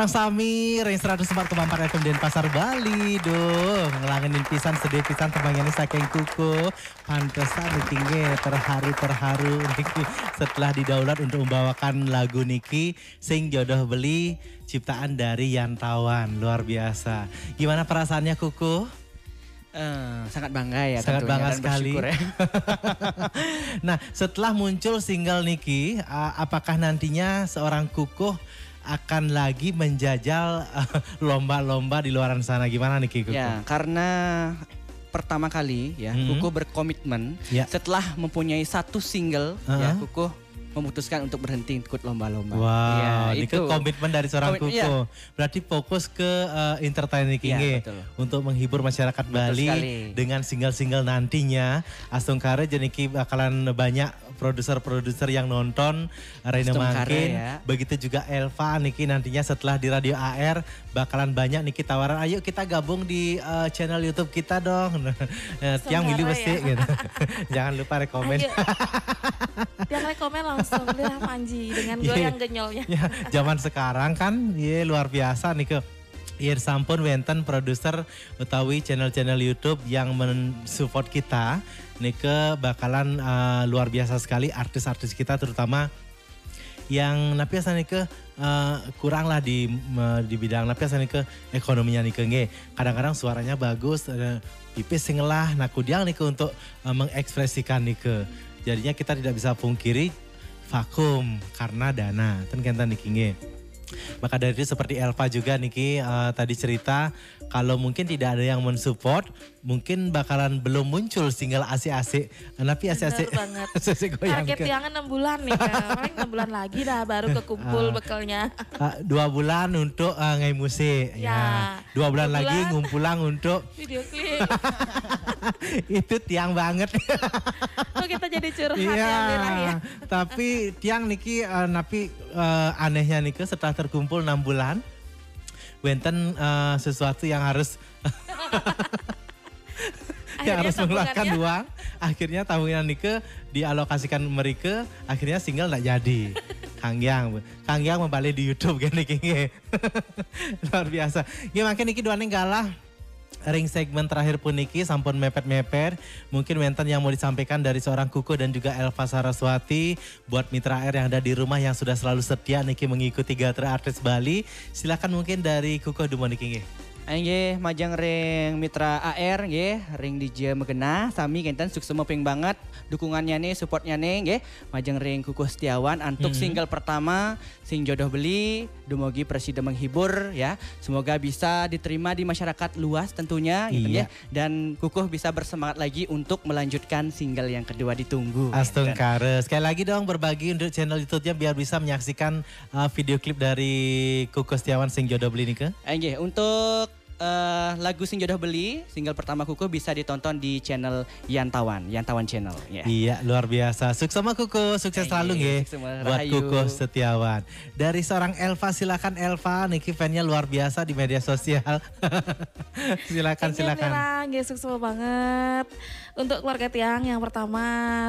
Sarang sami, range 104,4 FM Denpasar Bali. Duh, ngelangenin pisan sedih pisan temannya saking kuku. Pantesan tinggi terharu niki setelah didaulat untuk membawakan lagu niki Sing Jodoh Beli ciptaan dari Yantawan. Luar biasa. Gimana perasaannya kuku? Sangat bangga ya, sangat tentunya, bangga dan sekali ya. Nah, setelah muncul single niki, apakah nantinya seorang kukuh akan lagi menjajal lomba-lomba di luaran sana? Gimana nih Kukuh? Ya, karena pertama kali ya Kukuh berkomitmen setelah mempunyai satu single ya Kukuh memutuskan untuk berhenti ikut lomba-lomba. Wow, ya, itu komitmen dari seorang Kukuh. Berarti fokus ke entertainment untuk menghibur masyarakat Bali dengan single-single nantinya. Astungkare jeniki bakalan banyak produser-produser yang nonton Reina Mangkin. Begitu juga Elva niki nantinya setelah di Radio AR bakalan banyak niki tawaran. Ayo kita gabung di channel YouTube kita dong. Tiang milih mesti gitu. Jangan lupa rekomen. Tiang rekomen langsung lihat Panji dengan goyang genyolnya. Ya, zaman sekarang kan luar biasa nih ke sampun wenten produser utawi channel-channel YouTube yang mensupport kita. Nike bakalan luar biasa sekali artis-artis kita terutama yang napiasa nike kurang lah di bidang napiasa nike ekonominya nike nge. Kadang-kadang suaranya bagus, pipis singelah nakudiang nike untuk mengekspresikan nike. Jadinya kita tidak bisa pungkiri vakum karena dana. Kan niki nge. Maka dari itu seperti Elva juga Niki tadi cerita kalau mungkin tidak ada yang mensupport mungkin bakalan belum muncul single asik-asik. Tapi asik-asik banget. Target tiangan 6 bulan nih paling 6 bulan lagi dah baru kekumpul bekalnya. 2 bulan untuk ngai musik ya. 2 bulan lagi ngumpulang untuk video klip. Itu tiang banget. Oh kita jadi curhat ya. Tapi tiang Niki napi anehnya Niki setelah terkumpul 6 bulan wenten sesuatu yang harus yang harus mengeluarkan uang. Akhirnya tabungan Nike dialokasikan mereka, akhirnya single nggak jadi. Kang Yang membalik di YouTube kan Niki. Luar biasa. Gimana Niki doanya galah. Ring segmen terakhir pun Niki sampun mepet-mepet. Mungkin wenten yang mau disampaikan dari seorang Kukuh dan juga Elva Saraswati. Buat mitra AR yang ada di rumah yang sudah selalu setia Niki mengikuti Gatra Artis Bali. Silakan mungkin dari Kukuh Dumo Niki. Nggih, majang ring mitra AR nggih, ring DJ Megena sami kenten sukses moping banget dukungannya nih, supportnya nih nggih. Majang ring Kukuh Setiawan untuk single pertama Sing Jodoh Beli, dumugi Presiden menghibur ya. Semoga bisa diterima di masyarakat luas tentunya gitu ya. Dan Kukuh bisa bersemangat lagi untuk melanjutkan single yang kedua ditunggu. Astungkare. Sekali lagi dong berbagi untuk channel YouTube-nya biar bisa menyaksikan video klip dari Kukuh Setiawan Sing Jodoh Beli nih ke. Nggih, untuk lagu Sing Jodoh Beli, single pertama Kukuh bisa ditonton di channel Yantawan Channel. Yeah. Iya, luar biasa. Sukses sama Kukuh, sukses selalu nggih. Buat Kukuh Setiawan. Dari seorang Elva, silakan Elva, Niki fan-nya luar biasa di media sosial. silakan. Nggih, sukses banget. Untuk keluarga Tiang yang pertama,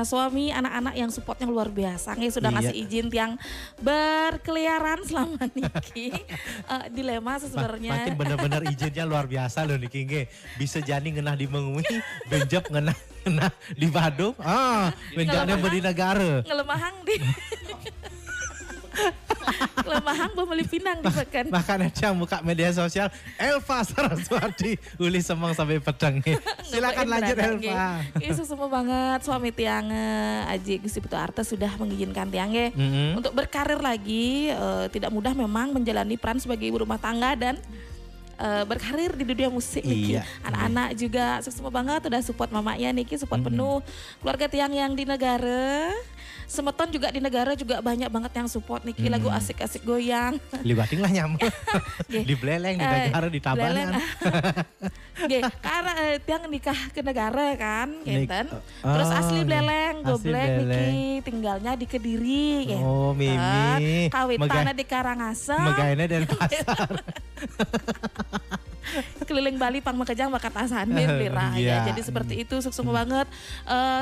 suami, anak-anak yang supportnya luar biasa. Nggih sudah ngasih izin Tiang berkeliaran selama Niki. Dilema sebenarnya. Makin bener-bener izinnya luar biasa loh Niki nggih. Bisa jadi ngenah di Mengui, benjep ngenah di Badung. Benjepnya beri negara. Ngelemahang di Kelemahan pembeli pinang di Pekan. Makanya dia buka media sosial Elva Saraswati uli semang sampai pedang. Silakan lanjut Elva. Itu semua banget suami Tiang Aji Gusti Putu Arta sudah mengizinkan Tiang untuk berkarir lagi. Tidak mudah memang menjalani peran sebagai ibu rumah tangga dan berkarir di dunia musik Niki. Anak-anak juga semua banget udah support mamanya Niki, support penuh. Keluarga Tiang yang di negara Semeton juga di negara juga banyak banget yang support Niki lagu asik-asik goyang. Libating lah nyamuk. Di Beleleng, di negara, di Tabanan. Karena Tiang nikah ke negara kan, Kenten. Terus asli Beleleng, goblek Niki tinggalnya di Kediri. Oh Mimi. Kawitannya di Karangasem. Megahnya Denpasar. Keliling Bali pang mekejang bakat asanin ya. Jadi seperti itu sukses banget.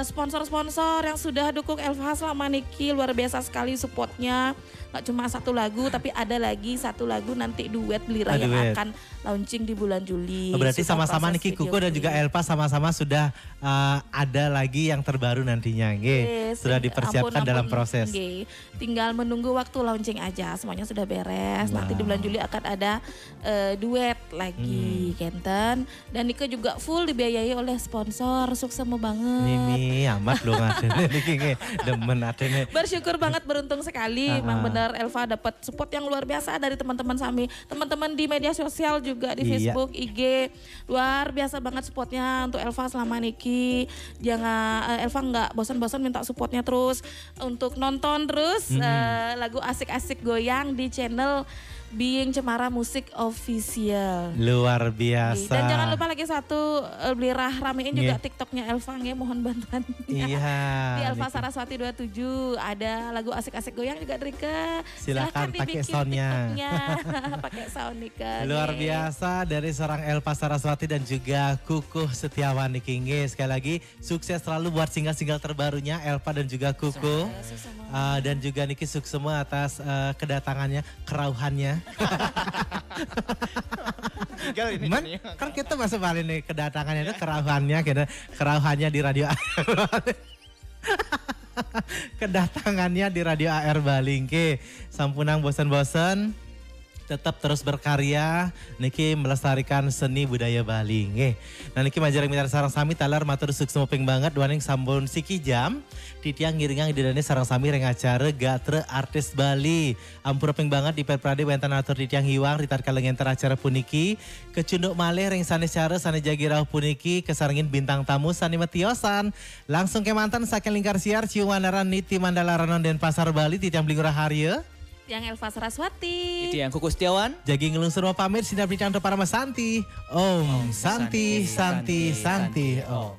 Sponsor-sponsor yang sudah dukung Elva selama Niki luar biasa sekali supportnya. nggak cuma satu lagu, tapi ada lagi satu lagu nanti duet Belira yang akan launching di bulan Juli. Berarti sama-sama Niki Kuko dan juga Elva sama-sama sudah ada lagi yang terbaru nantinya, sudah dipersiapkan dalam proses. Tinggal menunggu waktu launching aja, semuanya sudah beres. Nanti di bulan Juli akan ada duet lagi, Kenten. Dan Nike juga full dibiayai oleh sponsor, sukses banget. Mimi amat loh ngadene Niki, demen adene. Bersyukur banget, beruntung sekali. Memang benar Elva dapat support yang luar biasa dari teman-teman Sami. Teman-teman di media sosial juga di Facebook, IG. Luar biasa banget supportnya untuk Elva selama Niki. Jangan Elva nggak bosan-bosan minta supportnya terus. Untuk nonton terus lagu asik-asik goyang di channel Being Cemara Musik Official. Luar biasa. Dan jangan lupa lagi satu, Belira ramein juga TikToknya Elva, mohon bantuannya. Di Elva Saraswati 27 ada lagu asik-asik goyang juga Rika. Silakan pakai soundnya. Pakai sound Nika. Luar biasa dari seorang Elva Saraswati dan juga Kukuh Setiawan Niki. Sekali lagi sukses selalu buat single-single terbarunya Elva dan juga Kukuh. Dan juga Niki sukses semua atas kedatangannya, kerauhannya. Man, kan kita masuk balik nih kedatangannya itu kerauhannya di radio AR. Kedatangannya di radio AR Balingke. Sampunang bosan-bosan, tetap terus berkarya, Niki melestarikan seni budaya Bali. Nah Niki majareng mitra sarang sami talar matur sukses mopeng banget duaning sambun siki jam. Titiang ngiringang didane sarang sami reng acara Gatre Artis Bali. Ampura peng banget di Perprade wentan atur titiang hiwang ritar kaleng enter acara puniki. Kecunduk malih reng sane cara sane jagi rauh puniki kesarengin bintang tamu sane metiosan. Langsung ke mantan saking lingkar siar cium mandaran niti mandala ranon dan pasar Bali titiang blinggura harya. Yang Elva Saraswati. Itu yang Kuku Setiawan. Jagi ngelungsur mau pamit sinar bicang para Mas Santi. Om Santi Santi Santi Om.